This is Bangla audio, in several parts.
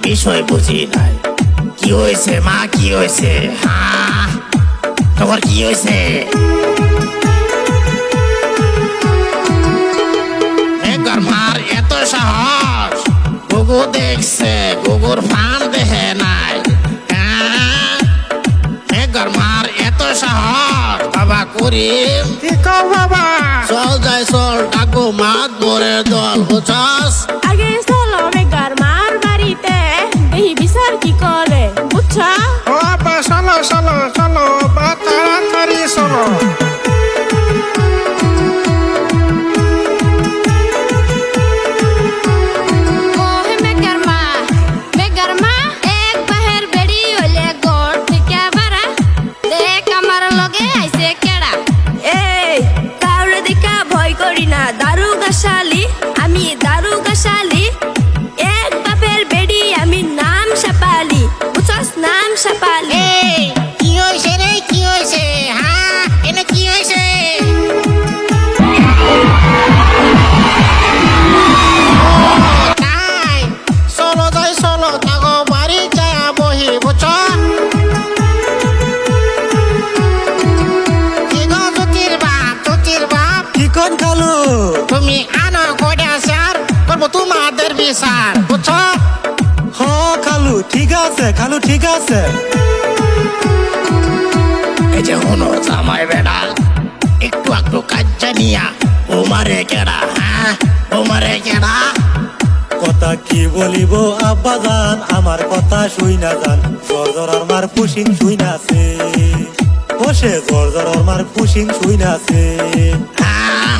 বিষয় বুঝি নাই। কি হয়েছে মা, কি হয়েছে? হ্যাঁ, তোমার কি হয়েছে? মেঘর মার এত সাহস, গুগু দেখছে, গুগুর ফান দেখে নাই। মেঘর মার এত সাহস, বাবা করিম কি কও বাবা? চল যাই চল, ডাকবো মাত ভরে দল, বুঝছস? আগে চলো মেঘার মার বাড়িতে, দেখি বিচার কি করে, বুঝছা? ও বাবা চলো চলো চলো বা তাড়াতাড়ি চলো। আমি দারুগা শালি, এক বাপের বেড়ি, আমি নাম সাপালি, বুঝছস? নাম সাপালি। কি হয়েছে রে, কি হয়েছে? হ্যাঁ, এনে কি হয়েছে? তাই চলো যাই চলো, তাগো বাড়ি যায় বহি, বুঝছ? কি গো জ্যোতির বাপ, জ্যোতির বাপ, কি কোন কালু? তুমি আনো কয়টা স্যার, করবো তোমাদের বিচার, বুঝছ? হ খালু ঠিক আছে, খালু ঠিক আছে। এই যে হনো জামাই বেড়া, একটু একটু কাজ্জা নিয়া ওমারে কেডা? হ্যাঁ, ওমারে কেডা? কথা কি বলিব আব্বা জান, আমার কথা শুই না জান। জর্জরার মার পুশিং শুই নাছে, বসে জর্জরার মার পুশিং শুই নাছে। হ্যাঁ,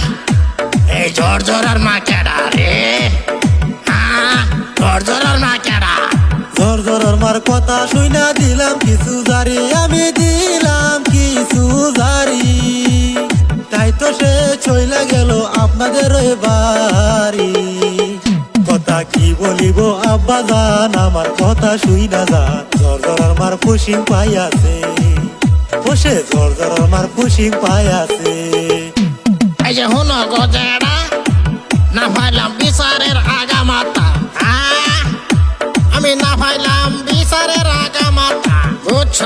এই জর্জরার মা কেডা রে? হ্যাঁ, জর্জরার মা কেডা? জর্জরার মার কথা শুই না দিলাম কিছু জারি, আমি দিলাম কিছু জারি। তাই তো সে চইলা গেল আপনাদের ওই বাড়ি। কথা কি বলিব আব্বা জান, আমার কথা শুই না জান। জর্জরার মার পুশিং পাই আছে, বসে জর্জরার মার পুশিং পাই আছে। এই যে হনো গজেডা, না পাইলাম বিচারের আগা মাথা। হ্যাঁ, আমি না পাইলাম বিচারের আগা মাথা, বুঝছ?